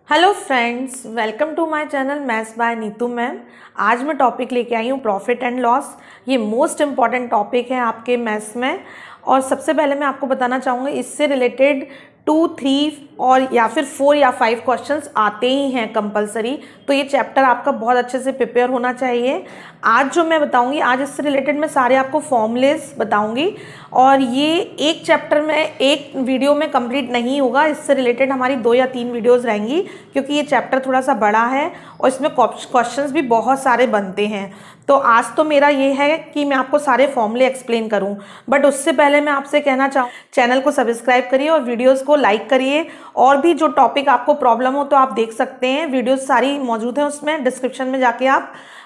Hello friends, welcome to my channel maths by Neetu ma'am. आज मैं topic लेके आई हूँ प्रॉफिट एंड लॉस। ये मोस्ट इम्पॉर्टेंट टॉपिक है आपके मैथ्स में। और सबसे पहले मैं आपको बताना चाहूँगी, इससे रिलेटेड 2, 3 और या फिर 4 या 5 क्वेश्चंस आते ही हैं कंपलसरी। तो ये चैप्टर आपका बहुत अच्छे से प्रिपेयर होना चाहिए। आज जो मैं बताऊंगी, आज इससे रिलेटेड मैं सारे आपको फॉर्मूलेस बताऊंगी। और ये एक चैप्टर में एक वीडियो में कंप्लीट नहीं होगा, इससे रिलेटेड हमारी 2 या 3 वीडियोस रहेंगी, क्योंकि ये चैप्टर थोड़ा सा बड़ा है और इसमें क्वेश्चंस भी बहुत सारे बनते हैं। तो आज तो मेरा ये है कि मैं आपको सारे फॉर्मूले एक्सप्लेन करूं, बट उससे पहले मैं आपसे कहना चाहूँ, चैनल को सब्सक्राइब करिए और वीडियोस को लाइक करिए। और भी जो टॉपिक आपको प्रॉब्लम हो तो आप देख सकते हैं, वीडियोस सारी मौजूद हैं उसमें, डिस्क्रिप्शन में जाके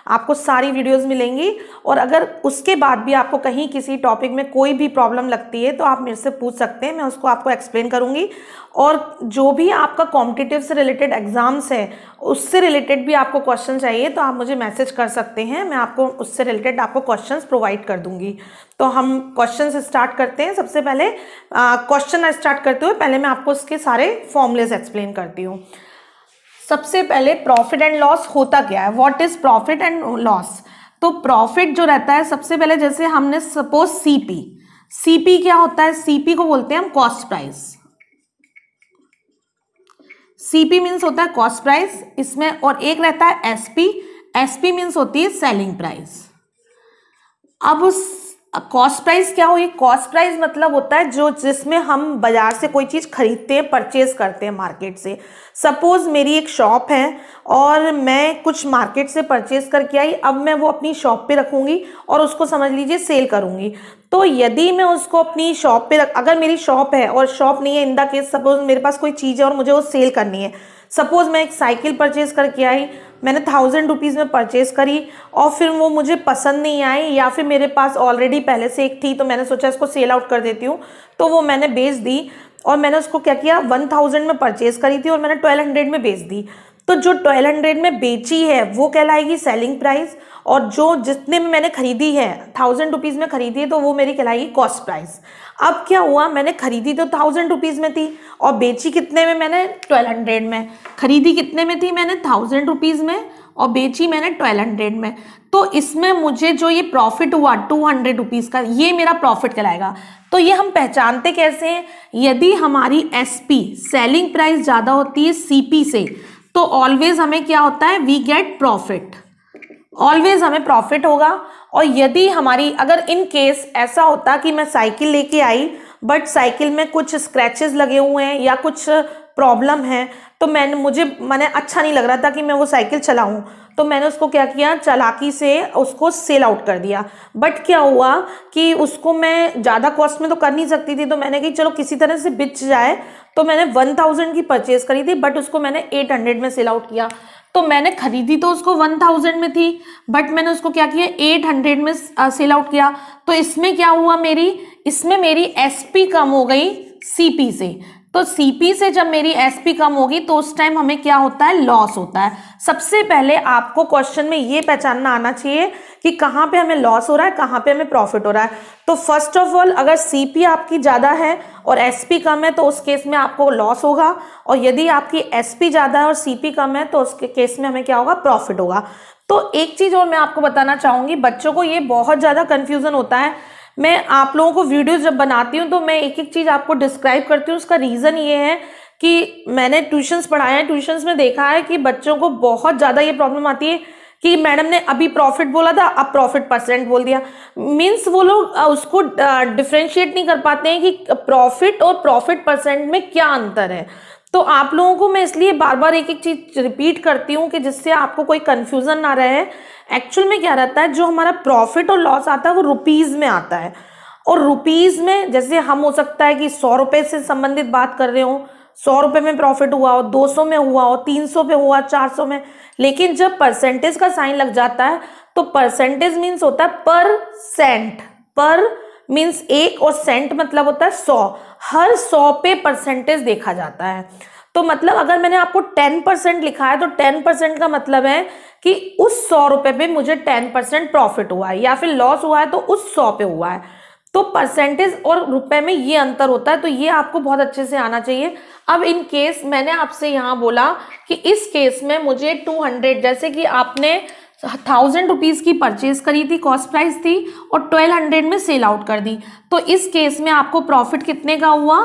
आपको सारी वीडियोस मिलेंगी। और अगर उसके बाद भी आपको कहीं किसी टॉपिक में कोई भी प्रॉब्लम लगती है तो आप मेरे से पूछ सकते हैं, मैं उसको आपको एक्सप्लेन करूंगी। और जो भी आपका कॉम्पिटिटिव से रिलेटेड एग्जाम्स है, उससे रिलेटेड भी आपको क्वेश्चन चाहिए तो आप मुझे मैसेज कर सकते हैं, मैं आपको उससे रिलेटेड आपको क्वेश्चंस प्रोवाइड कर दूंगी। तो हम क्वेश्चन स्टार्ट करते हैं। सबसे पहले क्वेश्चन स्टार्ट करते हुए पहले मैं आपको उसके सारे फॉर्मूलेस एक्सप्लेन करती हूँ। सबसे पहले प्रॉफिट एंड लॉस होता क्या है, what is profit and loss. तो प्रॉफिट जो रहता है, सबसे पहले जैसे हमने सपोज सीपी क्या होता है, सीपी को बोलते हैं हम कॉस्ट प्राइस। सीपी मीन्स होता है कॉस्ट प्राइस इसमें, और एक रहता है एसपी मीन्स होती है सेलिंग प्राइस। अब उस कॉस्ट प्राइस क्या हुई, कॉस्ट प्राइस मतलब होता है जो जिसमें हम बाजार से कोई चीज खरीदते हैं, परचेज करते हैं मार्केट से। सपोज मेरी एक शॉप है और मैं कुछ मार्केट से परचेज करके आई, अब मैं वो अपनी शॉप पे रखूंगी और उसको समझ लीजिए सेल करूंगी। तो यदि मैं उसको अपनी शॉप पे अगर मेरी शॉप है और शॉप नहीं है, इन द केस सपोज मेरे पास कोई चीज है और मुझे वो सेल करनी है। सपोज मैं एक साइकिल परचेज करके आई, मैंने 1000 रुपीज़ में परचेज करी और फिर वो मुझे पसंद नहीं आई, या फिर मेरे पास ऑलरेडी पहले से एक थी तो मैंने सोचा इसको सेल आउट कर देती हूँ, तो वो मैंने बेच दी। और मैंने उसको क्या किया, 1000 में परचेज करी थी और मैंने 1200 में बेच दी। तो जो 1200 में बेची है वो कहलाएगी सेलिंग प्राइस, और जो जितने में मैंने खरीदी है, 1000 रुपीज़ में खरीदी है, तो वो मेरी कहलाएगी कॉस्ट प्राइस। अब क्या हुआ, मैंने खरीदी तो 1000 रुपीज़ में थी और बेची कितने में, मैंने 1200 में। खरीदी कितने में थी, मैंने 1000 रुपीज़ में, और बेची मैंने 1200 में। तो इसमें मुझे जो ये प्रॉफिट हुआ 200 रुपीज़ का, ये मेरा प्रॉफिट कहलाएगा। तो ये हम पहचानते कैसे हैं, यदि हमारी एसपी सेलिंग प्राइस ज़्यादा होती है सीपी से, तो ऑलवेज हमें क्या होता है, वी गेट प्रॉफिट, ऑलवेज हमें प्रॉफिट होगा। और यदि हमारी अगर इन केस ऐसा होता कि मैं साइकिल लेके आई बट साइकिल में कुछ स्क्रैचेस लगे हुए हैं या कुछ प्रॉब्लम है, तो मैंने अच्छा नहीं लग रहा था कि मैं वो साइकिल चलाऊं, तो मैंने उसको क्या किया, चालाकी से उसको सेल आउट कर दिया। बट क्या हुआ कि उसको मैं ज़्यादा कॉस्ट में तो कर नहीं सकती थी, तो मैंने कही चलो किसी तरह से बिच जाए, तो मैंने 1000 की परचेज करी थी बट उसको मैंने 800 में सेल आउट किया। तो मैंने खरीदी तो उसको 1000 में थी, बट मैंने उसको क्या किया, 800 में सेल आउट किया। तो इसमें क्या हुआ, इसमें मेरी एसपी कम हो गई सीपी से। तो सीपी से जब मेरी एसपी कम होगी तो उस टाइम हमें क्या होता है, लॉस होता है। सबसे पहले आपको क्वेश्चन में ये पहचानना आना चाहिए कि कहाँ पे हमें लॉस हो रहा है, कहाँ पे हमें प्रॉफिट हो रहा है। तो फर्स्ट ऑफ ऑल, अगर सीपी आपकी ज़्यादा है और एसपी कम है तो उस केस में आपको लॉस होगा, और यदि आपकी एसपी ज़्यादा है और सीपी कम है तो उसके केस में हमें क्या होगा, प्रॉफिट होगा। तो एक चीज़ और मैं आपको बताना चाहूँगी, बच्चों को ये बहुत ज़्यादा कन्फ्यूज़न होता है। मैं आप लोगों को वीडियोस जब बनाती हूँ तो मैं एक एक चीज़ आपको डिस्क्राइब करती हूँ। उसका रीज़न ये है कि मैंने ट्यूशन्स पढ़ाया है, ट्यूशन्स में देखा है कि बच्चों को बहुत ज़्यादा ये प्रॉब्लम आती है कि मैडम ने अभी प्रॉफिट बोला था, अब प्रॉफिट परसेंट बोल दिया। मीन्स वो लोग उसको डिफ्रेंशिएट नहीं कर पाते हैं कि प्रॉफिट और प्रॉफिट परसेंट में क्या अंतर है। तो आप लोगों को मैं इसलिए बार बार एक एक चीज रिपीट करती हूँ कि जिससे आपको कोई कंफ्यूजन ना रहे। एक्चुअल में क्या रहता है, जो हमारा प्रॉफिट और लॉस आता है वो रुपीज में आता है, और रुपीज में जैसे हम हो सकता है कि 100 रुपए से संबंधित बात कर रहे हो, 100 रुपए में प्रॉफिट हुआ हो, 200 में हुआ हो, 300 पे हुआ, 400 में। लेकिन जब परसेंटेज का साइन लग जाता है तो परसेंटेज मीन्स होता है पर सेंट, पर मीन्स एक, और सेंट मतलब होता है 100। हर 100 पे परसेंटेज देखा जाता है। तो मतलब अगर मैंने आपको 10% लिखा है तो 10% का मतलब है कि उस 100 रुपए पे मुझे 10% प्रॉफिट हुआ है, या फिर लॉस हुआ है तो उस 100 पे हुआ है। तो परसेंटेज और रुपए में ये अंतर होता है, तो ये आपको बहुत अच्छे से आना चाहिए। अब इन केस मैंने आपसे यहाँ बोला कि इस केस में मुझे 200, जैसे कि आपने 1000 रुपीज की परचेज करी थी, कॉस्ट प्राइस थी, और 1200 में सेल आउट कर दी, तो इस केस में आपको प्रॉफिट कितने का हुआ?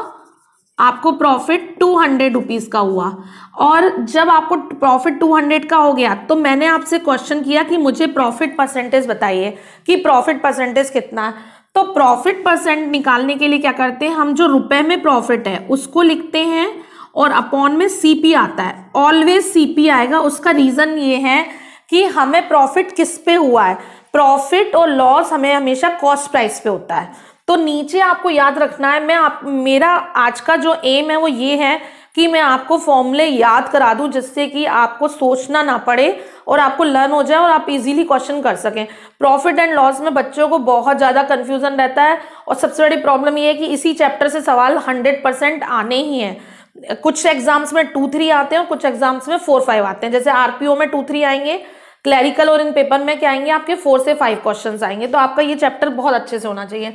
आपको प्रॉफिट 200 रुपीज का हुआ। और जब आपको प्रॉफिट 200 का हो गया तो मैंने आपसे क्वेश्चन किया कि मुझे प्रॉफिट परसेंटेज बताइए कि प्रॉफिट परसेंटेज कितना है। तो प्रॉफिट परसेंट निकालने के लिए क्या करते हैं, हम जो रुपए में प्रॉफिट है उसको लिखते हैं और अपॉन में सीपी आता है, ऑलवेज सीपी आएगा। उसका रीजन ये है कि हमें प्रॉफिट किस पे हुआ है, प्रॉफिट और लॉस हमें हमेशा कॉस्ट प्राइस पे होता है। तो नीचे आपको याद रखना है, मेरा आज का जो एम है वो ये है कि मैं आपको फॉर्मूले याद करा दूं जिससे कि आपको सोचना ना पड़े और आपको लर्न हो जाए और आप इजीली क्वेश्चन कर सकें। प्रॉफिट एंड लॉस में बच्चों को बहुत ज़्यादा कंफ्यूजन रहता है और सबसे बड़ी प्रॉब्लम ये है कि इसी चैप्टर से सवाल 100% आने ही हैं। कुछ एग्जाम्स में 2-3 आते हैं और कुछ एग्जाम्स में 4-5 आते हैं। जैसे आरपीओ में 2-3 आएंगे, क्लैरिकल और इन पेपर में क्या आएंगे, आपके 4 से 5 क्वेश्चन आएंगे। तो आपका ये चैप्टर बहुत अच्छे से होना चाहिए।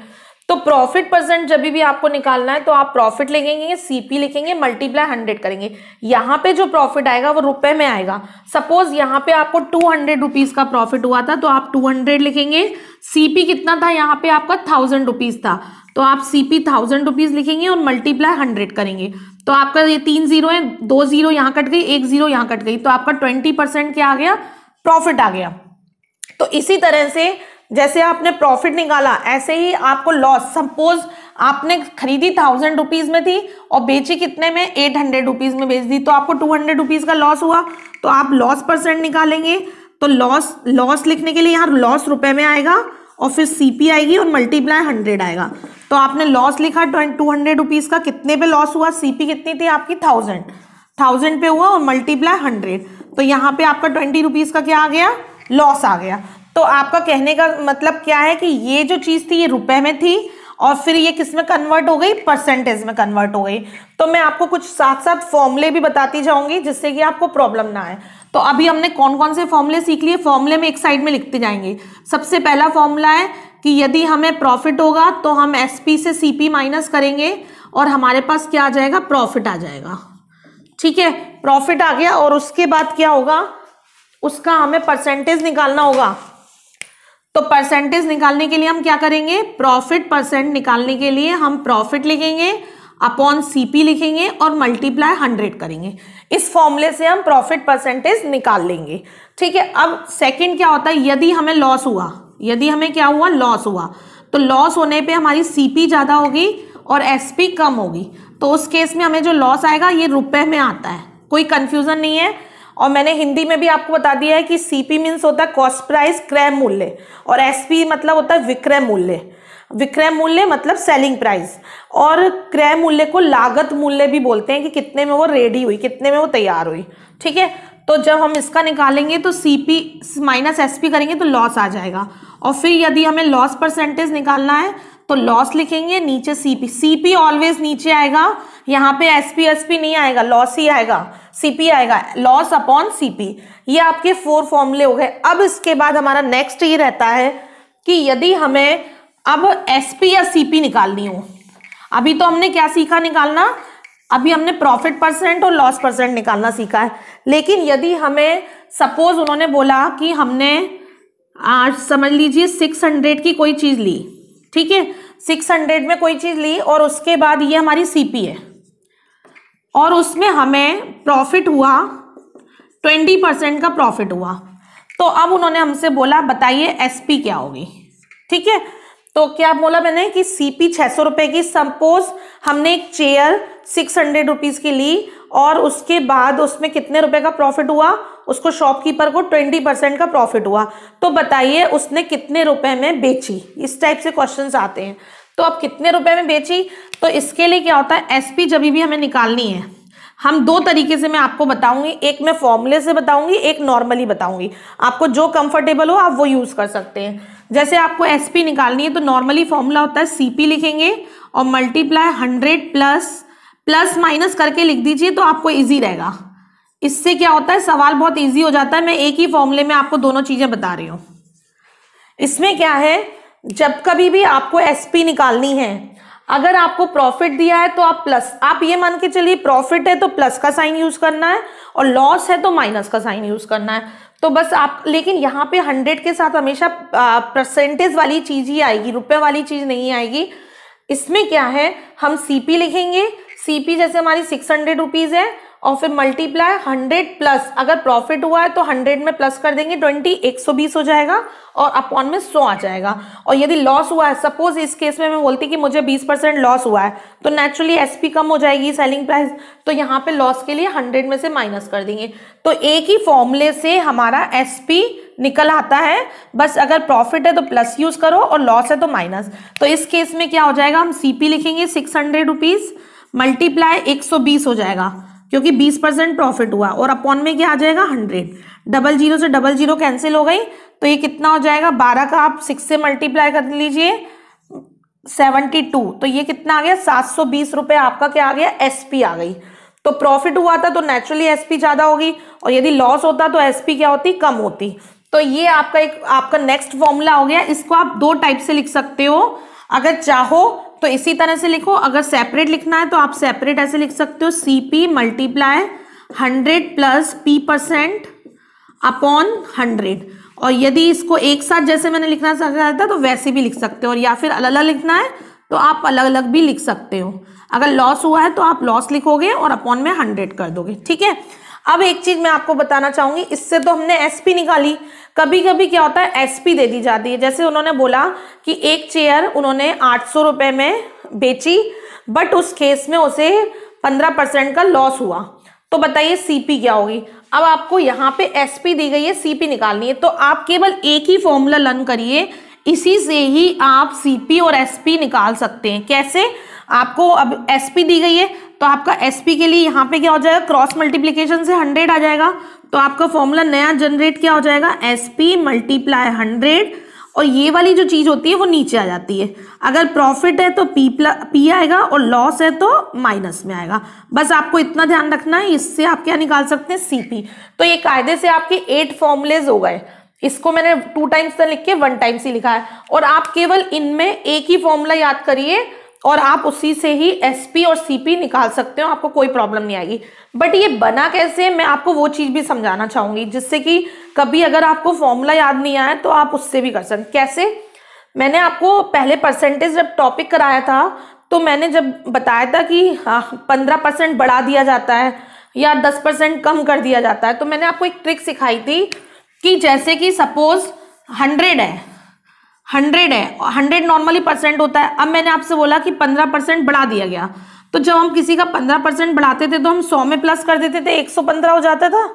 तो प्रॉफिट परसेंट जब भी आपको निकालना है तो आप प्रॉफिट लिखेंगे, सीपी लिखेंगे, मल्टीप्लाई 100 करेंगे। यहाँ पे जो प्रॉफिट आएगा वो रुपए में आएगा। सपोज यहाँ पे आपको 200 रुपीज का प्रॉफिट हुआ था तो आप 200 लिखेंगे। सीपी कितना था, यहाँ पे आपका 1000 रुपीज था तो आप सीपी 1000 रुपीज लिखेंगे और मल्टीप्लाई 100 करेंगे। तो आपका ये 3 जीरो है, 2 जीरो यहाँ कट गई, 1 जीरो यहाँ कट गई, तो आपका 20% क्या आ गया, प्रॉफिट आ गया। तो इसी तरह से जैसे आपने प्रॉफिट निकाला ऐसे ही आपको लॉस, सपोज आपने खरीदी 1000 रुपीज में थी और बेची कितने में, 800 रुपीज में बेच दी, तो आपको 200 रुपीज का लॉस हुआ। तो आप लॉस परसेंट निकालेंगे तो लॉस लिखने के लिए यहाँ लॉस रुपए में आएगा और फिर सीपी आएगी और मल्टीप्लाई 100 आएगा। तो आपने लॉस लिखा 200 रुपीज का, कितने पे लॉस हुआ, सीपी कितनी थी आपकी 1000 पे हुआ और मल्टीप्लाई 100, तो यहाँ पे आपका 20 रुपीज का क्या आ गया, लॉस आ गया। तो आपका कहने का मतलब क्या है कि ये जो चीज थी ये रुपए में थी और फिर ये किस में कन्वर्ट हो गई, परसेंटेज में कन्वर्ट हो गई। तो मैं आपको कुछ साथ साथ फॉर्मूले भी बताती जाऊंगी जिससे कि आपको प्रॉब्लम ना आए। तो अभी हमने कौन कौन से फॉर्मूले सीख लिए, फॉर्मूले में एक साइड में लिखते जाएंगे। सबसे पहला फॉर्मूला है कि यदि हमें प्रॉफिट होगा तो हम एसपी से सीपी माइनस करेंगे और हमारे पास क्या आ जाएगा, प्रॉफिट आ जाएगा। ठीक है, प्रॉफिट आ गया और उसके बाद क्या होगा, उसका हमें परसेंटेज निकालना होगा। तो परसेंटेज निकालने के लिए हम क्या करेंगे, प्रॉफिट परसेंट निकालने के लिए हम प्रॉफिट लिखेंगे अपॉन सीपी लिखेंगे और मल्टीप्लाई 100 करेंगे। इस फॉर्मूले से हम प्रॉफिट परसेंटेज निकाल लेंगे। ठीक है, अब सेकंड क्या होता है, यदि हमें लॉस हुआ, यदि हमें क्या हुआ, लॉस हुआ, तो लॉस होने पे हमारी सीपी ज्यादा होगी और एसपी कम होगी। तो उस केस में हमें जो लॉस आएगा ये रुपए में आता है, कोई कंफ्यूजन नहीं है। और मैंने हिंदी में भी आपको बता दिया है कि सीपी मीन्स होता है कॉस्ट प्राइस, क्रय मूल्य, और एसपी मतलब होता है विक्रय मूल्य। विक्रय मूल्य मतलब सेलिंग प्राइस, और क्रय मूल्य को लागत मूल्य भी बोलते हैं कि कितने में वो रेडी हुई, कितने में वो तैयार हुई। ठीक है, तो जब हम इसका निकालेंगे तो सीपी माइनस एसपी करेंगे तो लॉस आ जाएगा। और फिर यदि हमें लॉस परसेंटेज निकालना है तो लॉस लिखेंगे, नीचे सीपी, सीपी ऑलवेज नीचे आएगा, यहाँ पे एसपी एसपी नहीं आएगा, लॉस ही आएगा, सीपी आएगा, लॉस अपॉन सीपी। ये आपके 4 फॉर्मूले हो गए। अब इसके बाद हमारा नेक्स्ट ये रहता है कि यदि हमें अब एसपी या सीपी निकालनी हो, अभी तो हमने क्या सीखा निकालना, अभी हमने प्रॉफिट परसेंट और लॉस परसेंट निकालना सीखा है। लेकिन यदि हमें सपोज उन्होंने बोला कि हमने आज समझ लीजिए 600 की कोई चीज ली, ठीक है, 600 में कोई चीज ली और उसके बाद ये हमारी सीपी है और उसमें हमें प्रॉफिट हुआ 20% का प्रॉफिट हुआ, तो अब उन्होंने हमसे बोला बताइए एसपी क्या होगी। ठीक है, तो क्या बोला मैंने कि सीपी 600 रुपए की, सपोज हमने एक चेयर 600 रुपीज की ली और उसके बाद उसमें कितने रुपए का प्रॉफिट हुआ, उसको शॉपकीपर को 20% का प्रॉफिट हुआ, तो बताइए उसने कितने रुपए में बेची। इस टाइप से क्वेश्चंस आते हैं। तो अब कितने रुपए में बेची, तो इसके लिए क्या होता है, एसपी जब भी हमें निकालनी है हम 2 तरीके से मैं आपको बताऊंगी, एक मैं फॉर्मूले से बताऊंगी, एक नॉर्मली बताऊंगी। आपको जो कंफर्टेबल हो आप वो यूज कर सकते हैं। जैसे आपको एसपी निकालनी है तो नॉर्मली फॉर्मूला होता है सीपी लिखेंगे और मल्टीप्लाई 100 प्लस माइनस करके लिख दीजिए तो आपको इजी रहेगा। इससे क्या होता है, सवाल बहुत इजी हो जाता है। मैं एक ही फॉर्मूले में आपको दोनों चीजें बता रही हूँ। इसमें क्या है, जब कभी भी आपको एसपी निकालनी है, अगर आपको प्रॉफिट दिया है तो आप प्लस, आप ये मान के चलिए प्रॉफिट है तो प्लस का साइन यूज करना है और लॉस है तो माइनस का साइन यूज करना है। तो बस आप, लेकिन यहाँ पे 100 के साथ हमेशा परसेंटेज वाली चीज ही आएगी, रुपए वाली चीज नहीं आएगी। इसमें क्या है, हम सीपी लिखेंगे, सीपी जैसे हमारी 600 रुपीज है और फिर मल्टीप्लाई 100 प्लस, अगर प्रॉफिट हुआ है तो 100 में प्लस कर देंगे 20, 120 हो जाएगा और अपॉन में 100 आ जाएगा। और यदि लॉस हुआ है, सपोज इस केस में मैं बोलती कि मुझे 20% लॉस हुआ है, तो नेचुरली एसपी कम हो जाएगी, सेलिंग प्राइस, तो यहाँ पे लॉस के लिए 100 में से माइनस कर देंगे। तो एक ही फॉर्मूले से हमारा एसपी निकल आता है, बस अगर प्रॉफिट है तो प्लस यूज करो और लॉस है तो माइनस। तो इस केस में क्या हो जाएगा, हम सीपी लिखेंगे 600 रुपीज मल्टीप्लाई 120 हो जाएगा क्योंकि 20% प्रॉफिट हुआ और अपॉन में क्या आ जाएगा 100। डबल जीरो से डबल जीरो कैंसिल हो गई, तो ये कितना हो जाएगा, 12 का आप 6 से मल्टीप्लाई कर लीजिए 72, तो ये कितना आ गया 720 रुपए आपका क्या आ गया, एसपी आ गई। तो प्रॉफिट हुआ था तो नेचुरली एसपी ज्यादा होगी और यदि लॉस होता तो एसपी क्या होती, कम होती। तो ये आपका नेक्स्ट फॉर्मूला हो गया। इसको आप दो टाइप से लिख सकते हो, अगर चाहो तो इसी तरह से लिखो, अगर सेपरेट लिखना है तो आप सेपरेट ऐसे लिख सकते हो, CP multiply 100 plus p% upon 100। और यदि इसको एक साथ जैसे मैंने लिखना चाहता था तो वैसे भी लिख सकते हो, और या फिर अलग अलग लिखना है तो आप अलग अलग भी लिख सकते हो। अगर लॉस हुआ है तो आप लॉस लिखोगे और अपॉन में 100 कर दोगे, ठीक है। अब एक चीज मैं आपको बताना चाहूंगी, इससे तो हमने एसपी निकाली, कभी कभी क्या होता है एसपी दे दी जाती है। जैसे उन्होंने बोला कि एक चेयर उन्होंने 800 रुपए में बेची, बट उस केस में उसे 15% का लॉस हुआ, तो बताइए सीपी क्या होगी। अब आपको यहाँ पे एसपी दी गई है, सीपी निकालनी है, तो आप केवल एक ही फॉर्मूला लर्न करिए, इसी से ही आप सीपी और एसपी निकाल सकते हैं। कैसे, आपको अब एसपी दी गई है तो आपका एसपी के लिए यहाँ पे क्या हो जाएगा, क्रॉस मल्टीप्लीकेशन से 100 आ जाएगा, तो आपका फॉर्मूला नया जनरेट क्या हो जाएगा, एसपी मल्टीप्लाई 100, और ये वाली जो चीज होती है वो नीचे आ जाती है। अगर प्रॉफिट है तो पी आएगा और लॉस है तो माइनस में आएगा। बस आपको इतना ध्यान रखना है, इससे आप क्या निकाल सकते हैं, सीपी। तो ये कायदे से आपके 8 फॉर्मूलेज हो गए। इसको मैंने 2 टाइम्स से लिख के 1 टाइम्स ही लिखा है, और आप केवल इनमें एक ही फॉर्मूला याद करिए और आप उसी से ही एसपी और सीपी निकाल सकते हो, आपको कोई प्रॉब्लम नहीं आएगी। बट ये बना कैसे, मैं आपको वो चीज भी समझाना चाहूंगी, जिससे कि कभी अगर आपको फॉर्मूला याद नहीं आया तो आप उससे भी कर सकते। कैसे, मैंने आपको पहले परसेंटेज जब टॉपिक कराया था तो मैंने जब बताया था कि 15% बढ़ा दिया जाता है या 10% कम कर दिया जाता है, तो मैंने आपको एक ट्रिक सिखाई थी कि जैसे कि सपोज 100 है, 100 नॉर्मली परसेंट होता है। अब मैंने आपसे बोला कि 15% बढ़ा दिया गया, तो जब हम किसी का 15% बढ़ाते थे तो हम 100 में प्लस कर देते थे, 115 हो जाता था।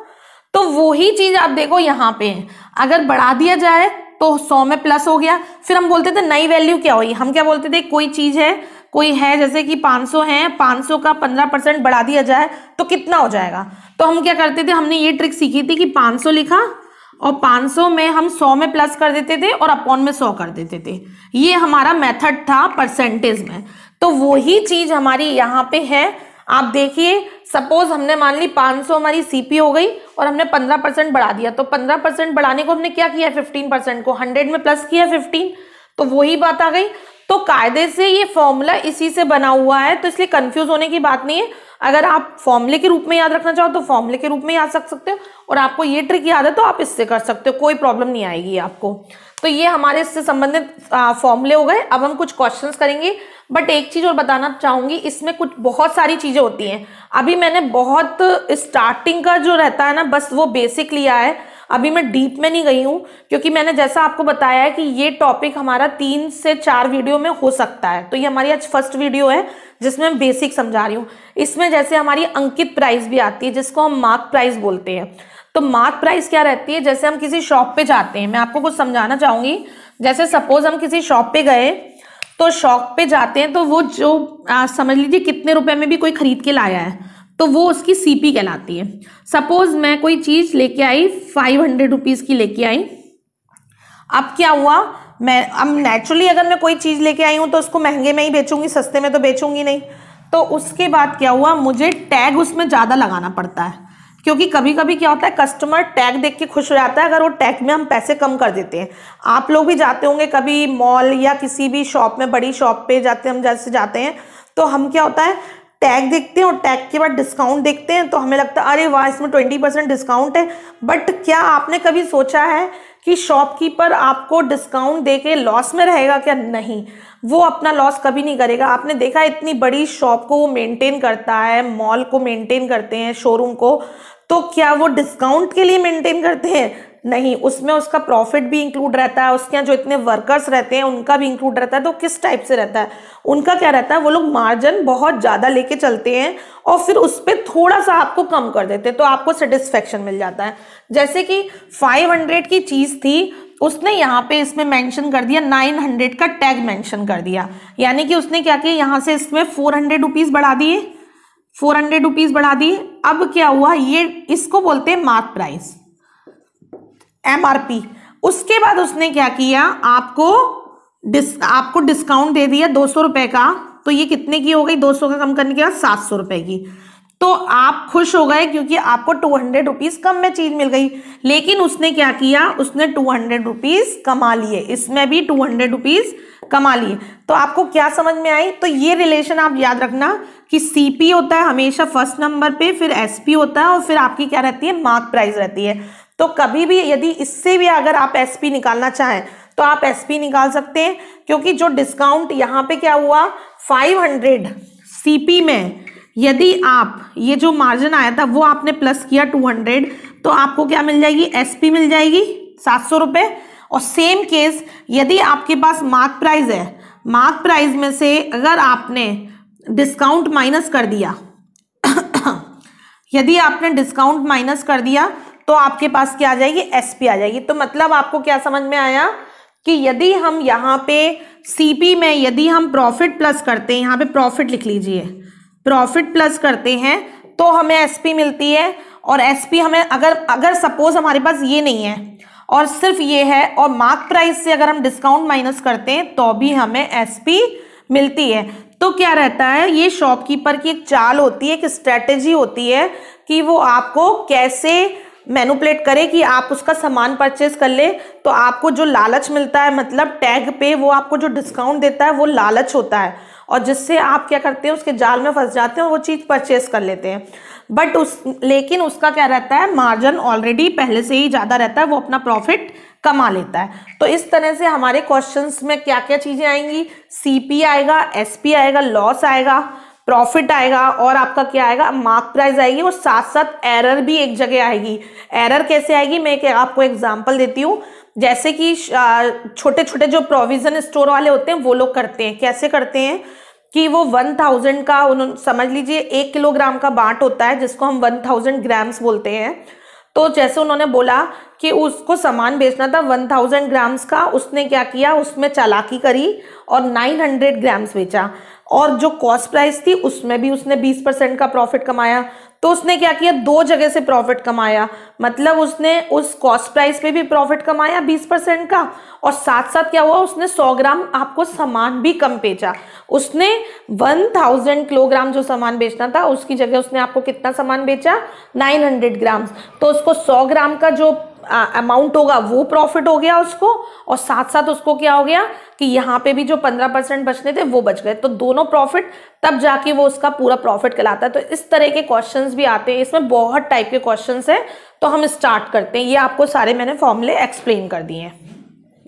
तो वही चीज आप देखो यहाँ पे, अगर बढ़ा दिया जाए तो 100 में प्लस हो गया, फिर हम बोलते थे नई वैल्यू क्या हुई, हम क्या बोलते थे, कोई चीज है, कोई है जैसे कि 500 है, 500 का 15% बढ़ा दिया जाए तो कितना हो जाएगा। तो हम क्या करते थे, हमने ये ट्रिक सीखी थी कि 500 लिखा और 500 में हम 100 में प्लस कर देते थे और अपॉन में 100 कर देते थे। ये हमारा मेथड था परसेंटेज में। तो वही चीज हमारी यहाँ पे है। आप देखिए, सपोज हमने मान ली 500 हमारी सीपी हो गई और हमने 15% बढ़ा दिया, तो 15% बढ़ाने को हमने क्या किया, 15% को 100 में प्लस किया 15, तो वही बात आ गई। तो कायदे से ये फॉर्मूला इसी से बना हुआ है, तो इसलिए कंफ्यूज होने की बात नहीं है। अगर आप फॉर्मूले के रूप में याद रखना चाहो तो फॉर्मूले के रूप में याद रख सकते हो, और आपको ये ट्रिक याद है तो आप इससे कर सकते हो, कोई प्रॉब्लम नहीं आएगी आपको। तो ये हमारे इससे संबंधित फॉर्मूले हो गए। अब हम कुछ क्वेश्चंस करेंगे, बट एक चीज और बताना चाहूंगी, इसमें कुछ बहुत सारी चीजें होती हैं। अभी मैंने बहुत स्टार्टिंग का जो रहता है ना, बस वो बेसिक लिया है, अभी मैं डीप में नहीं गई हूँ, क्योंकि मैंने जैसा आपको बताया है कि ये टॉपिक हमारा 3 से 4 वीडियो में हो सकता है। तो ये हमारी आज फर्स्ट वीडियो है जिसमें मैं बेसिक समझा रही हूँ। इसमें जैसे हमारी अंकित प्राइस भी आती है, जिसको हम मार्क प्राइस बोलते हैं। तो मार्क प्राइस क्या रहती है, जैसे हम किसी शॉप पे जाते हैं, मैं आपको कुछ समझाना चाहूंगी। जैसे सपोज हम किसी शॉप पे गए, तो शॉप पे जाते हैं तो वो जो समझ लीजिए कितने रुपए में भी कोई खरीद के लाया है, तो वो उसकी सीपी कहलाती है। सपोज मैं कोई चीज लेके आई, 500 रुपीज की लेके आई। अब क्या हुआ, अब नेचुरली अगर मैं कोई चीज लेके आई हूं तो उसको महंगे में ही बेचूंगी, सस्ते में तो बेचूंगी नहीं। तो उसके बाद क्या हुआ, मुझे टैग उसमें ज्यादा लगाना पड़ता है, क्योंकि कभी कभी क्या होता है, कस्टमर टैग देख के खुश हो जाता है अगर वो टैग में हम पैसे कम कर देते हैं। आप लोग भी जाते होंगे कभी मॉल या किसी भी शॉप में, बड़ी शॉप पे जाते, हम जैसे जाते हैं तो हम क्या होता है, टैग देखते हैं और टैग के बाद डिस्काउंट देखते हैं तो हमें लगता है अरे वाह इसमें 20% डिस्काउंट है। बट क्या आपने कभी सोचा है कि शॉपकीपर आपको डिस्काउंट देके लॉस में रहेगा क्या? नहीं, वो अपना लॉस कभी नहीं करेगा। आपने देखा इतनी बड़ी शॉप को वो मेंटेन करता है, मॉल को मेंटेन करते हैं, शोरूम को, तो क्या वो डिस्काउंट के लिए मेंटेन करते हैं? नहीं, उसमें उसका प्रॉफिट भी इंक्लूड रहता है, उसके यहाँ जो इतने वर्कर्स रहते हैं उनका भी इंक्लूड रहता है। तो किस टाइप से रहता है उनका, क्या रहता है, वो लोग मार्जिन बहुत ज़्यादा लेके चलते हैं और फिर उस पर थोड़ा सा आपको कम कर देते हैं तो आपको सेटिस्फेक्शन मिल जाता है। जैसे कि 500 की चीज़ थी, उसने यहाँ पे इसमें मेंशन कर दिया 900 का टैग मेंशन कर दिया, यानी कि उसने क्या किया, यहाँ से इसमें 400 रुपीज़ बढ़ा दिए, 400 रुपीज़ बढ़ा दिए। अब क्या हुआ, ये इसको बोलते हैं मार्क प्राइस, MRP। उसके बाद उसने क्या किया, आपको डिस्काउंट दे दिया 200 रुपए का, तो ये कितने की हो गई, 200 का कम करने के बाद 700 रुपए की। तो आप खुश हो गए क्योंकि आपको 200 रुपीज़ कम में चीज मिल गई। लेकिन उसने क्या किया, उसने 200 रुपीज़ कमा लिए, इसमें भी 200 रुपीज़ कमा लिए। तो आपको क्या समझ में आई? तो ये रिलेशन आप याद रखना कि CP होता है हमेशा फर्स्ट नंबर पे, फिर SP होता है और फिर आपकी क्या रहती है, मार्क प्राइस रहती है। तो कभी भी यदि इससे भी अगर आप SP निकालना चाहें तो आप SP निकाल सकते हैं, क्योंकि जो डिस्काउंट यहाँ पे क्या हुआ 500 CP में, यदि आप ये जो मार्जिन आया था वो आपने प्लस किया 200, तो आपको क्या मिल जाएगी, SP मिल जाएगी 700 रुपये। और सेम केस यदि आपके पास मार्क प्राइस है, मार्क प्राइस में से अगर आपने डिस्काउंट माइनस कर दिया यदि आपने डिस्काउंट माइनस कर दिया तो आपके पास क्या आ जाएगी, SP आ जाएगी। तो मतलब आपको क्या समझ में आया कि यदि हम यहाँ पे CP में यदि हम प्रॉफिट प्लस करते हैं, यहाँ पे प्रॉफिट लिख लीजिए, प्रॉफिट प्लस करते हैं तो हमें SP मिलती है। और SP हमें अगर सपोज हमारे पास ये नहीं है और सिर्फ ये है और मार्क प्राइस से अगर हम डिस्काउंट माइनस करते हैं तो भी हमें SP मिलती है। तो क्या रहता है, ये शॉपकीपर की एक चाल होती है, एक स्ट्रेटेजी होती है कि वो आपको कैसे मैनिपुलेट करे कि आप उसका सामान परचेस कर ले। तो आपको जो लालच मिलता है, मतलब टैग पे वो आपको जो डिस्काउंट देता है वो लालच होता है, और जिससे आप क्या करते हैं, उसके जाल में फंस जाते हैं और वो चीज़ परचेस कर लेते हैं। बट लेकिन उसका क्या रहता है, मार्जिन ऑलरेडी पहले से ही ज़्यादा रहता है, वो अपना प्रॉफिट कमा लेता है। तो इस तरह से हमारे क्वेश्चंस में क्या क्या चीज़ें आएंगी, CP आएगा, SP आएगा, लॉस आएगा, प्रॉफिट आएगा और आपका क्या आएगा, मार्क प्राइस आएगी, और साथ साथ एरर भी एक जगह आएगी। एरर कैसे आएगी, मैं आपको एग्जांपल देती हूँ। जैसे कि छोटे छोटे जो प्रोविजन स्टोर वाले होते हैं वो लोग करते हैं, कैसे करते हैं कि वो 1000 का, उन्होंने समझ लीजिए 1 किलोग्राम का बाट होता है जिसको हम 1000 ग्राम्स बोलते हैं। तो जैसे उन्होंने बोला कि उसको सामान बेचना था 1000 ग्राम्स का, उसने क्या किया, उसमें चालाकी करी और 900 ग्राम्स बेचा, और जो कॉस्ट प्राइस थी उसमें भी उसने 20% का प्रॉफिट कमाया। तो उसने क्या किया, 2 जगह से प्रॉफिट कमाया, मतलब उसने उस कॉस्ट प्राइस पे भी प्रॉफिट कमाया 20% का, और साथ साथ क्या हुआ, उसने 100 ग्राम आपको सामान भी कम बेचा। उसने 1000 किलोग्राम जो सामान बेचना था उसकी जगह उसने आपको कितना सामान बेचा, 900 ग्राम्स। तो उसको 100 ग्राम का जो अमाउंट होगा वो प्रॉफिट हो गया उसको, और साथ साथ उसको क्या हो गया कि यहाँ पे भी जो 15% बचने थे वो बच गए। तो दोनों प्रॉफिट, तब जाके वो उसका पूरा प्रॉफिट कहलाता है। तो इस तरह के क्वेश्चंस भी आते हैं, इसमें बहुत टाइप के क्वेश्चंस हैं। तो हम स्टार्ट करते हैं, ये आपको सारे मैंने फॉर्मूले एक्सप्लेन कर दिए हैं।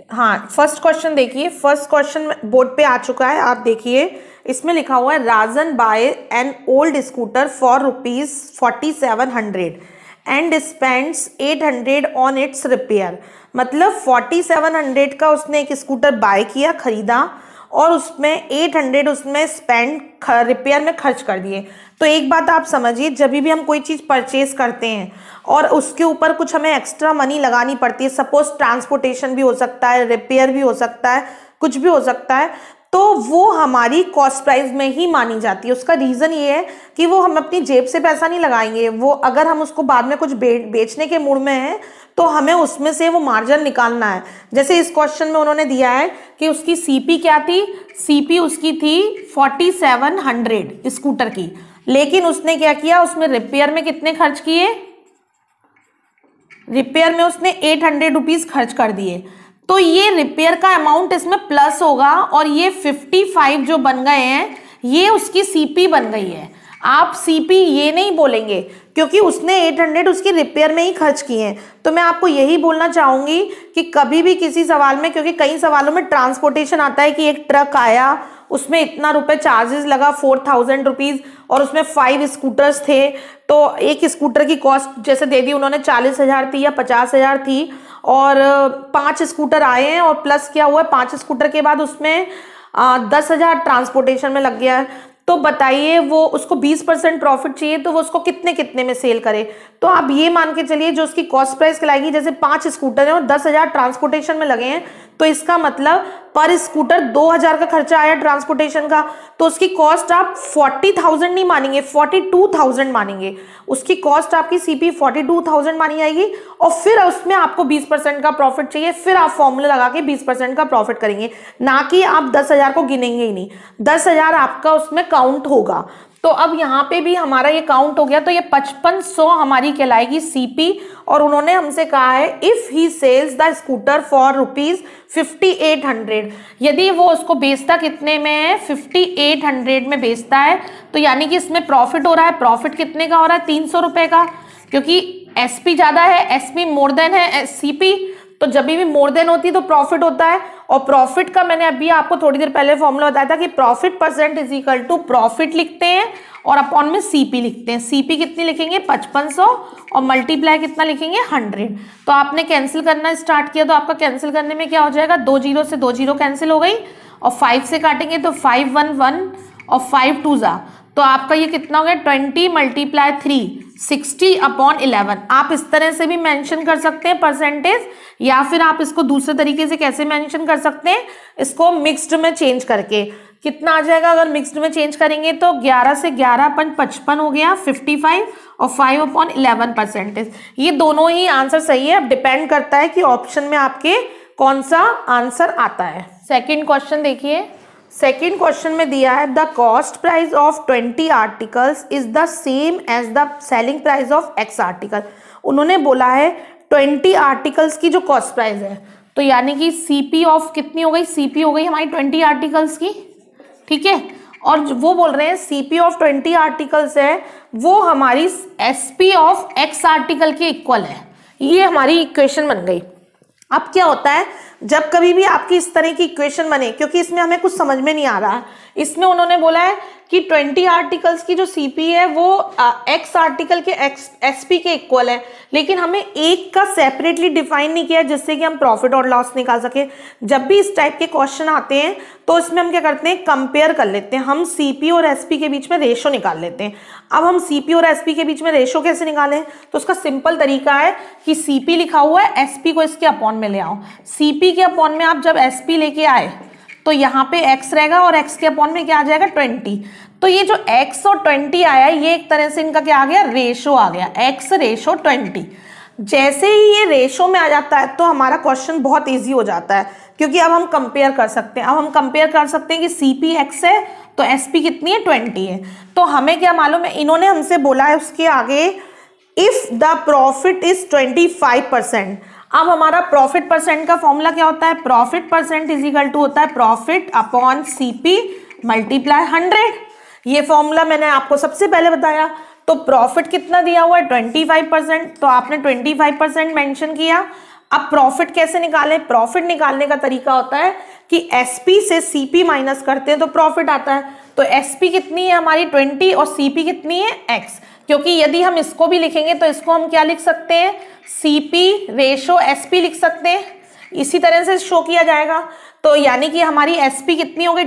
हाँ, फर्स्ट क्वेश्चन देखिए, फर्स्ट क्वेश्चन बोर्ड पे आ चुका है, आप देखिए। इसमें लिखा हुआ है Rajan buy an old scooter for ₹4700 and spends 800 on its repair. मतलब 4700 का उसने एक स्कूटर बाय किया, खरीदा, और उसमें 800 उसमें स्पेंड रिपेयर में खर्च कर दिए। तो एक बात आप समझिए, जब भी हम कोई चीज़ परचेज करते हैं और उसके ऊपर कुछ हमें एक्स्ट्रा मनी लगानी पड़ती है, सपोज ट्रांसपोर्टेशन भी हो सकता है, रिपेयर भी हो सकता है, कुछ भी हो सकता है, तो वो हमारी कॉस्ट प्राइस में ही मानी जाती है। उसका रीज़न ये है कि वो हम अपनी जेब से पैसा नहीं लगाएंगे, वो अगर हम उसको बाद में कुछ बेचने के मूड में हैं तो हमें उसमें से वो मार्जिन निकालना है। जैसे इस क्वेश्चन में उन्होंने दिया है कि उसकी CP क्या थी, CP उसकी थी 4700 स्कूटर की, लेकिन उसने क्या किया, उसमें रिपेयर में कितने खर्च किए, रिपेयर में उसने 800 रुपीज खर्च कर दिए, तो ये रिपेयर का अमाउंट इसमें प्लस होगा और ये 55 जो बन गए हैं ये उसकी सीपी बन गई है। आप सीपी ये नहीं बोलेंगे क्योंकि उसने 800 उसकी रिपेयर में ही खर्च किए हैं। तो मैं आपको यही बोलना चाहूंगी कि कभी भी किसी सवाल में, क्योंकि कई सवालों में ट्रांसपोर्टेशन आता है कि एक ट्रक आया, उसमें इतना रुपए चार्जेस लगा 4000 रुपीज और उसमें 5 स्कूटर्स थे, तो एक स्कूटर की कॉस्ट जैसे दे दी उन्होंने 40,000 थी या 50,000 थी और 5 स्कूटर आए हैं और प्लस क्या हुआ 5 स्कूटर के बाद उसमें 10,000 ट्रांसपोर्टेशन में लग गया है। तो बताइए वो उसको 20% प्रॉफिट चाहिए तो वो उसको कितने कितने में सेल करे। तो आप ये मान के चलिए जो उसकी कॉस्ट प्राइस कहलाएगी, जैसे 5 स्कूटर हैं और 10,000 ट्रांसपोर्टेशन में लगे हैं, तो इसका मतलब पर स्कूटर 2,000 का खर्चा आया ट्रांसपोर्टेशन का, तो उसकी कॉस्ट आप 40,000 नहीं मानेंगे, 42,000 मानेंगे। उसकी कॉस्ट आपकी सीपी 42,000 मानी जाएगी और फिर उसमें आपको 20% का प्रॉफिट चाहिए, फिर आप फॉर्मूला लगा के 20% का प्रॉफिट करेंगे, ना कि आप 10,000 को गिनेंगे ही नहीं। 10,000 आपका उसमें काउंट होगा। तो अब यहाँ पे भी हमारा ये काउंट हो गया, तो ये 5500 हमारी कहलाएगी सीपी। और उन्होंने हमसे कहा है if he sells the scooter for ₹5800, यदि वो उसको बेचता कितने में है 5800 में बेचता है, तो यानी कि इसमें प्रॉफिट हो रहा है। प्रॉफिट कितने का हो रहा है 300 रुपए का, क्योंकि एसपी ज्यादा है, एसपी मोर देन है सीपी, तो जब भी मोर देन होती है तो प्रॉफिट होता है। और प्रॉफिट का मैंने अभी आपको थोड़ी देर पहले फॉर्मूला बताया था कि profit percent is equal to profit लिखते हैं और अपॉन में सीपी लिखते हैं। सीपी कितनी लिखेंगे 5500 और मल्टीप्लाई कितना लिखेंगे 100। तो आपने कैंसिल करना स्टार्ट किया तो आपका कैंसिल करने में क्या हो जाएगा, 2 जीरो से 2 जीरो कैंसिल हो गई और 5 से काटेंगे तो 5 1 1 और 5 2 जा, तो आपका ये कितना हो गया 20 मल्टीप्लाई 3 60/11। आप इस तरह से भी मेंशन कर सकते हैं परसेंटेज, या फिर आप इसको दूसरे तरीके से कैसे मेंशन कर सकते हैं, इसको मिक्स्ड में चेंज करके। कितना आ जाएगा अगर मिक्स्ड में चेंज करेंगे तो 11 से 11/55 हो गया 55 और 5/11 परसेंटेज। ये दोनों ही आंसर सही है। अब डिपेंड करता है कि ऑप्शन में आपके कौन सा आंसर आता है। सेकेंड क्वेश्चन देखिए, सेकेंड क्वेश्चन में दिया है the cost price of 20 articles is the same as the selling price of x article. उन्होंने बोला है 20 आर्टिकल्स की जो कॉस्ट प्राइस है, तो यानी कि सीपी ऑफ कितनी हो गई, सीपी हो गई हमारी 20 आर्टिकल्स की, ठीक है। और वो बोल रहे हैं सीपी ऑफ 20 आर्टिकल्स है वो हमारी एसपी ऑफ एक्स आर्टिकल के इक्वल है। ये हमारी इक्वेशन बन गई। अब क्या होता है जब कभी भी आपकी इस तरह की इक्वेशन बने, क्योंकि इसमें हमें कुछ समझ में नहीं आ रहा है, इसमें उन्होंने बोला है कि 20 आर्टिकल्स की जो सीपी है वो एक्स आर्टिकल के एसपी के इक्वल है, लेकिन हमें एक का सेपरेटली डिफाइन नहीं किया जिससे कि हम प्रॉफिट और लॉस निकाल सके। जब भी इस टाइप के क्वेश्चन आते हैं तो इसमें हम क्या करते हैं, कंपेयर कर लेते हैं, हम सीपी और एसपी के बीच में रेशो निकाल लेते हैं। अब हम सीपी और एसपी के बीच में रेशो कैसे निकालें, तो उसका सिंपल तरीका है कि सीपी लिखा हुआ है, एसपी को इसके अपॉन में ले आओ। सीपी के अपॉन में आप जब एसपी लेके आए तो यहाँ पे x रहेगा और x के अपॉन में क्या आ जाएगा 20। तो ये जो x और 20 आया ये एक तरह से इनका क्या आ गया, रेशो आ गया, x रेशो 20। जैसे ही ये रेशो में आ जाता है तो हमारा क्वेश्चन बहुत इजी हो जाता है, क्योंकि अब हम कंपेयर कर सकते हैं। अब हम कंपेयर कर सकते हैं कि सीपी x है तो एसपी कितनी है 20 है। तो हमें क्या मालूम है, इन्होंने हमसे बोला है उसके आगे इफ द प्रॉफिट इज 25%। अब हमारा प्रॉफिट परसेंट का फॉर्मूला क्या होता है, profit percent is equal to होता है प्रॉफिट अपॉन सीपी मल्टीप्लाई 100। ये फॉर्मूला मैंने आपको सबसे पहले बताया। तो प्रॉफिट कितना दिया हुआ है 25%, तो आपने 25% मेंशन किया। अब प्रॉफिट कैसे निकालें, प्रॉफिट निकालने का तरीका होता है कि एसपी से सीपी माइनस करते हैं तो प्रॉफिट आता है। तो एसपी कितनी है हमारी 20 और सीपी कितनी है एक्स, क्योंकि यदि हम इसको भी लिखेंगे तो इसको हम क्या लिख सकते हैं, सीपी रेशो एसपी लिख सकते हैं, इसी तरह से शो किया जाएगा। तो यानी कि हमारी एसपी कितनी हो गई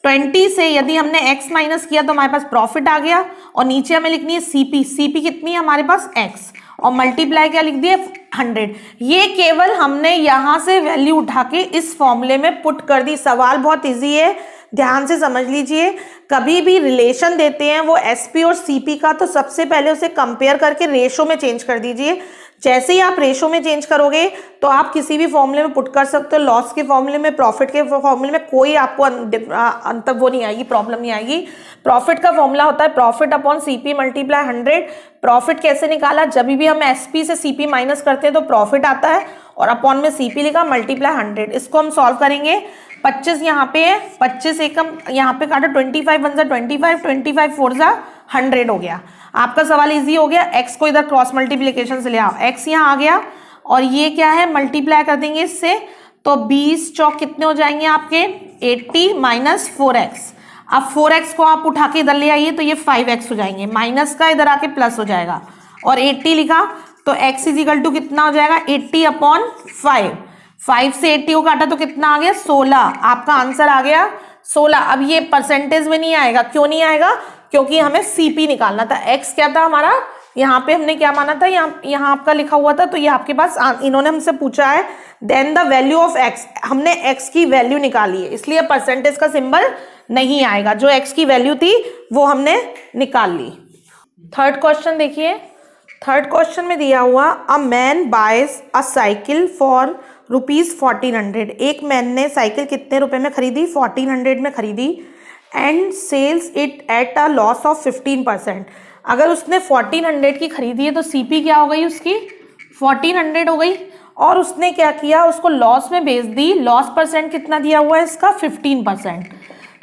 20 से यदि हमने x माइनस किया तो हमारे पास प्रॉफिट आ गया, और नीचे हमें लिखनी है सीपी, सीपी कितनी है हमारे पास x, और मल्टीप्लाई क्या लिख दिए 100। ये केवल हमने यहाँ से वैल्यू उठा के इस फॉर्मूले में पुट कर दी। सवाल बहुत इजी है, ध्यान से समझ लीजिए। कभी भी रिलेशन देते हैं वो एसपी और सीपी का, तो सबसे पहले उसे कंपेयर करके रेशो में चेंज कर दीजिए। जैसे ही आप रेशो में चेंज करोगे तो आप किसी भी फॉर्मूले में पुट कर सकते हो, लॉस के फॉर्मूले में, प्रॉफिट के फॉर्मूले में, कोई आपको अंतर वो नहीं आएगी, प्रॉब्लम नहीं आएगी। प्रॉफिट का फॉर्मूला होता है profit upon CP multiply 100। Profit कैसे निकाला, जब भी हम एसपी से सीपी माइनस करते हैं तो प्रॉफिट आता है, और अपॉन में सीपी लिखा, मल्टीप्लाई 100। इसको हम सॉल्व करेंगे। 25 यहाँ पे है, 25 एक हम यहाँ पे काटा, 25 1 25, 25 4 100 हो गया। आपका सवाल इजी हो गया। x को इधर क्रॉस मल्टीप्लिकेशन से ले आओ, x यहाँ आ गया, और ये क्या है, मल्टीप्लाई कर देंगे इससे, तो 20 चौक कितने हो जाएंगे आपके 80 माइनस 4x। अब 4x को आप उठा के इधर ले आइए तो ये 5x हो जाएंगे, माइनस का इधर आके प्लस हो जाएगा, और 80 लिखा तो x इजिकल टू कितना हो जाएगा 80 अपॉन 5। 5 से 80 को काटा तो कितना आ गया 16। आपका आंसर आ गया 16। अब ये परसेंटेज में नहीं आएगा, क्यों नहीं आएगा, क्योंकि हमें सीपी निकालना था। x क्या था हमारा, यहाँ पे हमने क्या माना था, यहाँ आपका लिखा हुआ था, तो ये आपके पास इन्होंने हमसे पूछा है then the value of x, हमने x की वैल्यू निकाली है, इसलिए परसेंटेज का सिंबल नहीं आएगा। जो x की वैल्यू थी वो हमने निकाल ली। थर्ड क्वेश्चन देखिए। थर्ड क्वेश्चन में दिया हुआ a man buys a cycle for ₹1400। एक मैन ने साइकिल कितने रुपए में खरीदी, 1400 में खरीदी, and sells it at a loss of 15%। अगर उसने 1400 की खरीदी है तो सीपी क्या हो गई उसकी 1400 हो गई, और उसने क्या किया, उसको लॉस में बेच दी। लॉस परसेंट कितना दिया हुआ है इसका 15%।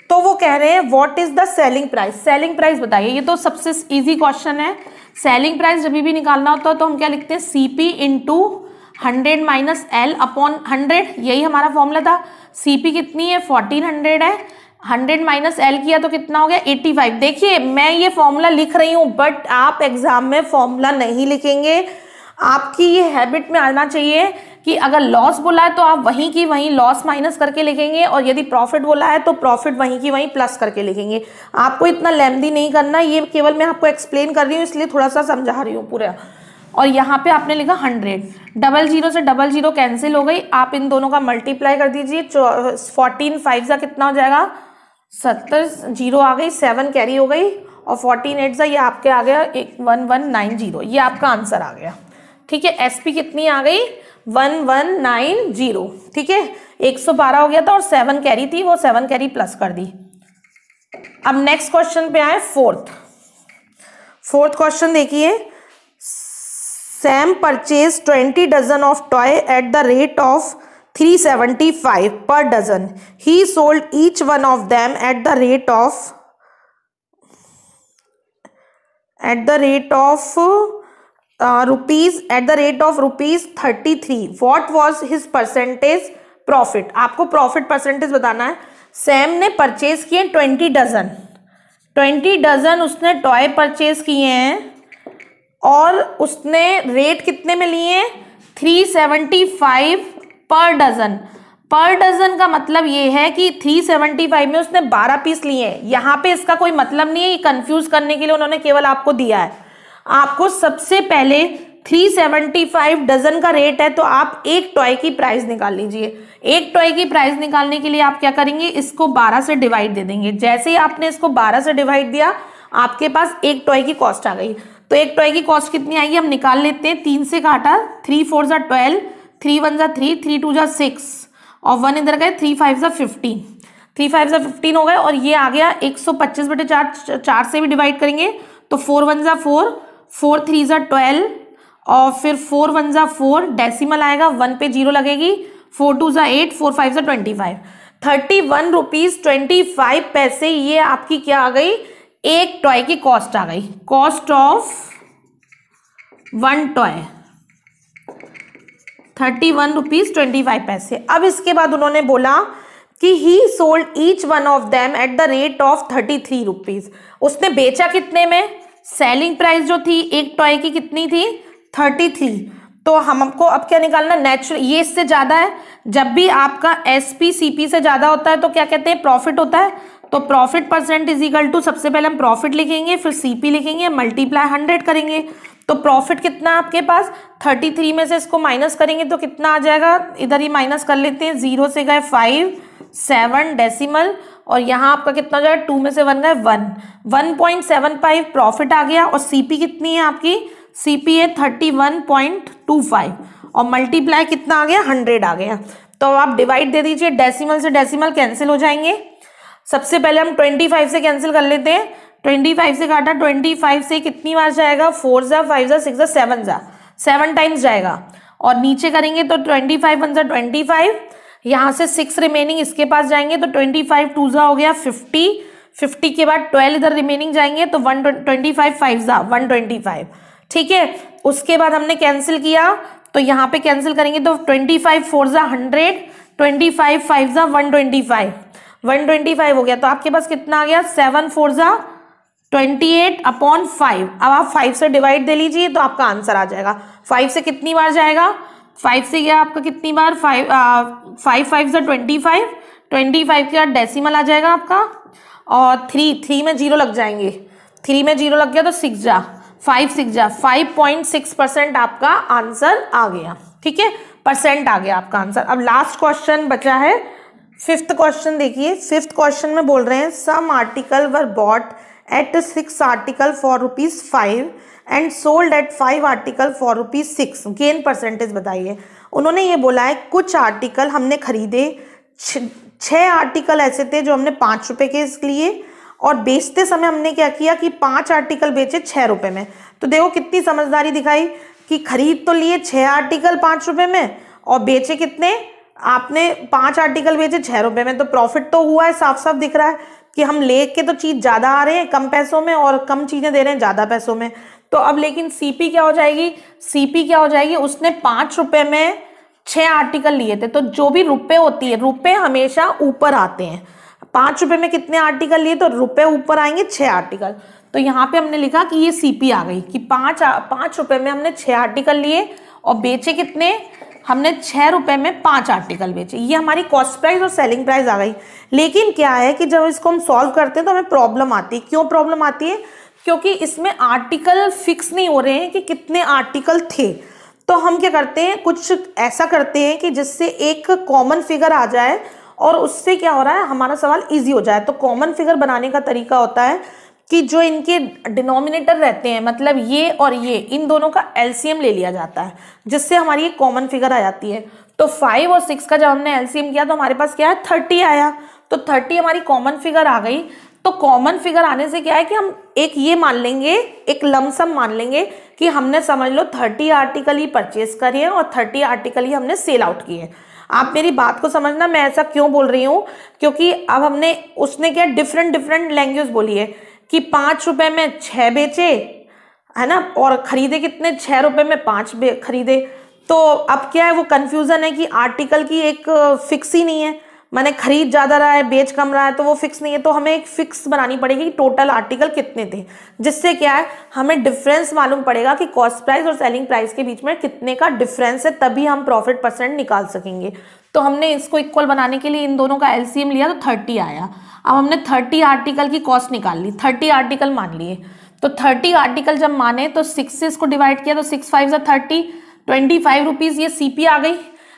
तो वो कह रहे हैं what is the selling price. Selling price बताइए, ये तो सबसे इजी क्वेश्चन है। सेलिंग प्राइस जब भी निकालना होता है तो हम क्या लिखते हैं, CP into 100 minus L upon 100, यही हमारा फॉर्मूला था। सीपी कितनी है 1400 है, 100 माइनस एल किया तो कितना हो गया 85। देखिए मैं ये फॉर्मूला लिख रही हूँ, बट आप एग्जाम में फॉर्मूला नहीं लिखेंगे। आपकी ये हैबिट में आना चाहिए कि अगर लॉस बोला है तो आप वहीं की वहीं लॉस माइनस करके लिखेंगे, और यदि प्रॉफिट बोला है तो प्रॉफिट वहीं की वहीं प्लस करके लिखेंगे। आपको इतना लेंथी नहीं करना, ये केवल मैं आपको एक्सप्लेन कर रही हूँ, इसलिए थोड़ा सा समझा रही हूँ पूरा। और यहाँ पे आपने लिखा 100, 00 से 00 कैंसिल हो गई, आप इन दोनों का मल्टीप्लाई कर दीजिए। 14 5 का कितना हो जाएगा 70, 0 आ गई, 7 कैरी हो गई, और 14 8 ये आपके आ गया 1190, ये आपका आंसर आ गया। ठीक है, एसपी कितनी आ गई 1190। ठीक है, 112 हो गया था और 7 कैरी थी, वो 7 कैरी प्लस कर दी। अब नेक्स्ट क्वेश्चन पे आए, फोर्थ क्वेश्चन देखिए। Sam purchase 20 dozen of toy at the rate of 375 per dozen. He sold each one of them at the rate of rupees 33. What was his percentage profit? आपको profit percentage बताना है। Sam ने purchase किए 20 dozen उसने toy purchase किए हैं, और उसने रेट कितने में लिए 375 पर डजन। पर डजन का मतलब ये है कि 375 में उसने 12 पीस लिए हैं। यहाँ पे इसका कोई मतलब नहीं है, ये कंफ्यूज करने के लिए उन्होंने केवल आपको दिया है। आपको सबसे पहले 375 डजन का रेट है, तो आप एक टॉय की प्राइस निकाल लीजिए। एक टॉय की प्राइस निकालने के लिए आप क्या करेंगे, इसको 12 से डिवाइड दे देंगे। जैसे ही आपने इसको 12 से डिवाइड दिया, आपके पास एक टॉय की कॉस्ट आ गई। तो एक टॉय की कॉस्ट कितनी आएगी हम निकाल लेते हैं। 3 से काटा, 3 4 12, 3 1 3, 3 2 6, और 1 इधर गए, 3 5 15, 3 5 15 हो गए, और ये आ गया 125/4, 4 से भी डिवाइड करेंगे तो 4 1 4, 4 3 12, और फिर 4 1 4, डेसिमल आएगा, 1 पे 0 लगेगी, 4 2 8, 4 5 25, 31 रुपीज 25 पैसे। ये आपकी क्या आ गई, एक टॉय की कॉस्ट आ गई। कॉस्ट ऑफ 1 टॉय 31 रुपीज 25 पैसे। अब इसके बाद उन्होंने बोला कि ही sold each one of them at the rate of 33 rupees. उसने बेचा कितने में, सेलिंग प्राइस जो थी एक टॉय की कितनी थी 33। तो हमको अब क्या निकालना, नेचुरल, ये इससे ज्यादा है। जब भी आपका एसपी सीपी से ज्यादा होता है तो क्या कहते हैं, प्रॉफिट होता है। तो profit percent is equal to, सबसे पहले हम प्रॉफिट लिखेंगे, फिर सीपी लिखेंगे, मल्टीप्लाई 100 करेंगे। तो प्रॉफिट कितना है आपके पास 33 में से इसको माइनस करेंगे तो कितना आ जाएगा, इधर ही माइनस कर लेते हैं, 0 से गए 5 7 डेसिमल, और यहाँ आपका कितना हो जाएगा, 2 में से 1 गए 1, 1.75 प्रॉफिट आ गया। और सीपी कितनी है आपकी, सीपी है 25 और मल्टीप्लाई कितना आ गया 100 आ गया। तो आप डिवाइड दे दीजिए, डेसिमल से डेसिमल कैंसिल हो जाएंगे। सबसे पहले हम 25 से कैंसिल कर लेते हैं। 25 से काटा, 25 से कितनी बार जाएगा, 4 जा 5 जा 6 जा 7 जा 7 टाइम्स जाएगा। और नीचे करेंगे तो 25 1 जा 25, यहाँ से 6 रिमेनिंग इसके पास जाएंगे तो 25 2 जा हो गया 50, 50 के बाद 12 इधर रिमेनिंग जाएंगे तो 125 5 जा 125, ठीक है। उसके बाद हमने कैंसिल किया तो यहाँ पे कैंसिल करेंगे तो 25 4 जा 100, 25 5 जा 125, 125 हो गया। तो आपके पास कितना आ गया, 7 4 जा 28/5। अब आप 5 से डिवाइड दे लीजिए तो आपका आंसर आ जाएगा। 5 से कितनी बार जाएगा, 5 से गया आपका कितनी बार, 5 5 जा 25, 25 के बाद डेसिमल आ जाएगा आपका और 3 में 0 लग जाएंगे, 3 में 0 लग गया तो 6 जा 5 6 जा 5.6% आपका आंसर आ गया, ठीक है, परसेंट आ गया आपका आंसर। अब लास्ट क्वेश्चन बचा है, 5th क्वेश्चन देखिए। 5th क्वेश्चन में बोल रहे हैं some article were bought at 6 article for ₹5 and sold at 5 article for ₹6, gain percentage बताइए। उन्होंने ये बोला है कुछ आर्टिकल हमने खरीदे, 6 आर्टिकल ऐसे थे जो हमने ₹5 के लिए, और बेचते समय हमने क्या किया कि 5 आर्टिकल बेचे ₹6 में। तो देखो कितनी समझदारी दिखाई कि खरीद तो लिए 6 आर्टिकल ₹5 में और बेचे कितने, आपने 5 आर्टिकल बेचे ₹6 में, तो प्रॉफिट तो हुआ है, साफ साफ दिख रहा है कि हम लेके तो चीज ज्यादा आ रहे हैं कम पैसों में और कम चीजें दे रहे हैं ज्यादा पैसों में। तो अब लेकिन सीपी क्या हो जाएगी, सीपी क्या हो जाएगी, उसने ₹5 में 6 आर्टिकल लिए थे। तो जो भी रुपए होती है, रुपए हमेशा ऊपर आते हैं। ₹5 में कितने आर्टिकल लिए तो रुपए ऊपर आएंगे 6 आर्टिकल। तो यहाँ पे हमने लिखा कि ये सीपी आ गई कि ₹5 में हमने 6 आर्टिकल लिए और बेचे कितने, हमने ₹6 में 5 आर्टिकल बेचे। ये हमारी कॉस्ट प्राइस और सेलिंग प्राइस आ गई। लेकिन क्या है कि जब इसको हम सॉल्व करते हैं तो हमें प्रॉब्लम आती है। क्यों प्रॉब्लम आती है, क्योंकि इसमें आर्टिकल फिक्स नहीं हो रहे हैं कि कितने आर्टिकल थे। तो हम क्या करते हैं, कुछ ऐसा करते हैं कि जिससे एक कॉमन फिगर आ जाए और उससे क्या हो रहा है, हमारा सवाल इजी हो जाए। तो कॉमन फिगर बनाने का तरीका होता है कि जो इनके डिनोमिनेटर रहते हैं, मतलब ये और ये, इन दोनों का एलसीएम ले लिया जाता है, जिससे हमारी एक कॉमन फिगर आ जाती है। तो 5 और 6 का जब हमने एलसीएम किया तो हमारे पास क्या है, 30 आया। तो 30 हमारी कॉमन फिगर आ गई। तो कॉमन फिगर आने से क्या है कि हम एक ये मान लेंगे, एक लमसम मान लेंगे कि हमने समझ लो 30 आर्टिकल ही परचेज करे हैं और 30 आर्टिकल ही हमने सेल आउट किए हैं। आप मेरी बात को समझना, मैं ऐसा क्यों बोल रही हूँ, क्योंकि अब हमने, उसने क्या डिफरेंट लैंग्वेज बोली है कि ₹5 में 6 बेचे, है ना, और खरीदे कितने, ₹6 में 5 खरीदे। तो अब क्या है, वो कंफ्यूजन है कि आर्टिकल की एक फिक्स ही नहीं है, माने खरीद ज्यादा रहा है बेच कम रहा है, तो वो फिक्स नहीं है। तो हमें एक फिक्स बनानी पड़ेगी कि टोटल आर्टिकल कितने थे, जिससे क्या है हमें डिफरेंस मालूम पड़ेगा कि कॉस्ट प्राइस और सेलिंग प्राइस के बीच में कितने का डिफरेंस है, तभी हम प्रॉफिट परसेंट निकाल सकेंगे। तो हमने इसको इक्वल बनाने के लिए इन दोनों का एलसीएम लिया तो 30 आया। अब हमने 30 आर्टिकल की कॉस्ट निकाल ली, 30 आर्टिकल मान लिए। तो 30 आर्टिकल जब माने तो 6 से इसको डिवाइड किया तो 6 5 जा 30, ₹25 ये सीपी आ गई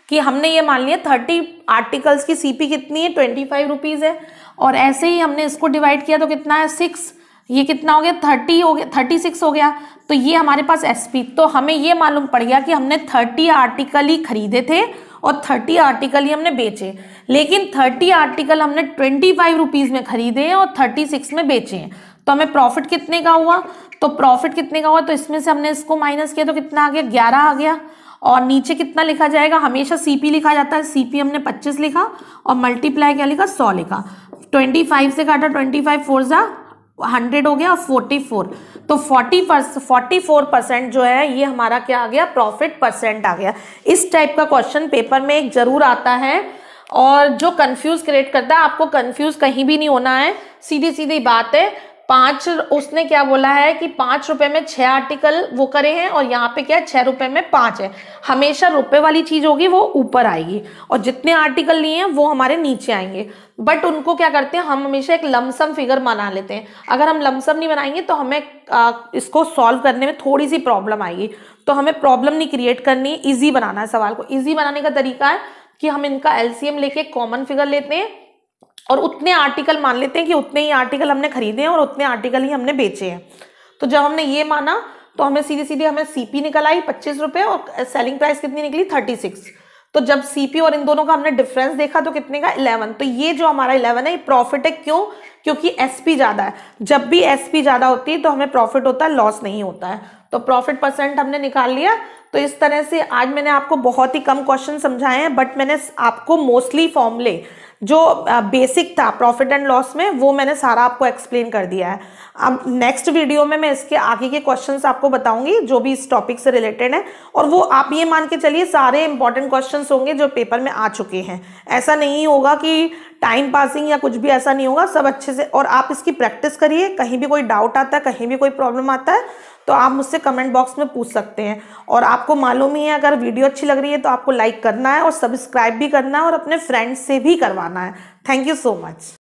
कि हमने ये मान लिया 30 आर्टिकल्स की सीपी कितनी है, ₹25 है। और ऐसे ही हमने इसको डिवाइड किया तो कितना है, 6, ये कितना हो गया, 30 हो गया, 36 हो गया। तो ये हमारे पास एसपी। तो हमें ये मालूम पड़ गया कि हमने 30 आर्टिकल ही खरीदे थे और 30 आर्टिकल ही हमने बेचे। लेकिन 30 आर्टिकल हमने ₹25 में खरीदे हैं और 36 में बेचे हैं। तो हमें प्रॉफिट कितने का हुआ, तो प्रॉफिट कितने का हुआ, तो इसमें से हमने इसको माइनस किया तो कितना आ गया, 11 आ गया। और नीचे कितना लिखा जाएगा, हमेशा सीपी लिखा जाता है, सीपी हमने 25 लिखा और मल्टीप्लाई क्या लिखा, 100 लिखा। 25 से काटा, 25 4 जा 100 हो गया और 44। तो 44% जो है ये हमारा क्या आ गया, प्रॉफिट परसेंट आ गया। इस टाइप का क्वेश्चन पेपर में एक जरूर आता है और जो कंफ्यूज क्रिएट करता है, आपको कंफ्यूज कहीं भी नहीं होना है, सीधी सीधी बात है। उसने क्या बोला है कि ₹5 में 6 आर्टिकल वो करे हैं और यहाँ पे क्या है, ₹6 में 5 है। हमेशा रुपए वाली चीज होगी वो ऊपर आएगी और जितने आर्टिकल लिए हैं वो हमारे नीचे आएंगे। बट उनको क्या करते हैं, हम हमेशा एक लमसम फिगर बना लेते हैं। अगर हम लमसम नहीं बनाएंगे तो हमें इसको सॉल्व करने में थोड़ी सी प्रॉब्लम आएगी। तो हमें प्रॉब्लम नहीं क्रिएट करनी है, ईजी बनाना है सवाल को। ईजी बनाने का तरीका है कि हम इनका एलसीएम लेके कॉमन फिगर लेते हैं और उतने आर्टिकल मान लेते हैं कि उतने ही आर्टिकल हमने खरीदे हैं और उतने आर्टिकल ही हमने बेचे हैं। तो जब हमने ये माना तो हमें सीधी सीधी हमें सीपी निकल आई 25 रुपये और सेलिंग प्राइस कितनी निकली 36। तो जब सीपी और इन दोनों का हमने डिफरेंस देखा तो कितने का 11। तो ये जो हमारा 11 है ये प्रॉफिट है, क्यों? क्योंकि एसपी ज्यादा है। जब भी एसपी ज्यादा होती है तो हमें प्रॉफिट होता है, लॉस नहीं होता है। तो प्रॉफिट परसेंट हमने निकाल लिया। तो इस तरह से आज मैंने आपको बहुत ही कम क्वेश्चन समझाए हैं, बट मैंने आपको मोस्टली फॉर्मूले जो बेसिक था प्रॉफिट एंड लॉस में वो मैंने सारा आपको एक्सप्लेन कर दिया है। अब नेक्स्ट वीडियो में मैं इसके आगे के क्वेश्चंस आपको बताऊंगी जो भी इस टॉपिक से रिलेटेड है, और वो आप ये मान के चलिए सारे इंपॉर्टेंट क्वेश्चंस होंगे जो पेपर में आ चुके हैं। ऐसा नहीं होगा कि टाइम पासिंग या कुछ भी, ऐसा नहीं होगा, सब अच्छे से। और आप इसकी प्रैक्टिस करिए, कहीं भी कोई डाउट आता है, कहीं भी कोई प्रॉब्लम आता है तो आप मुझसे कमेंट बॉक्स में पूछ सकते हैं। और आपको मालूम ही है अगर वीडियो अच्छी लग रही है तो आपको लाइक करना है और सब्सक्राइब भी करना है और अपने फ्रेंड्स से भी करवाना है। Thank you so much.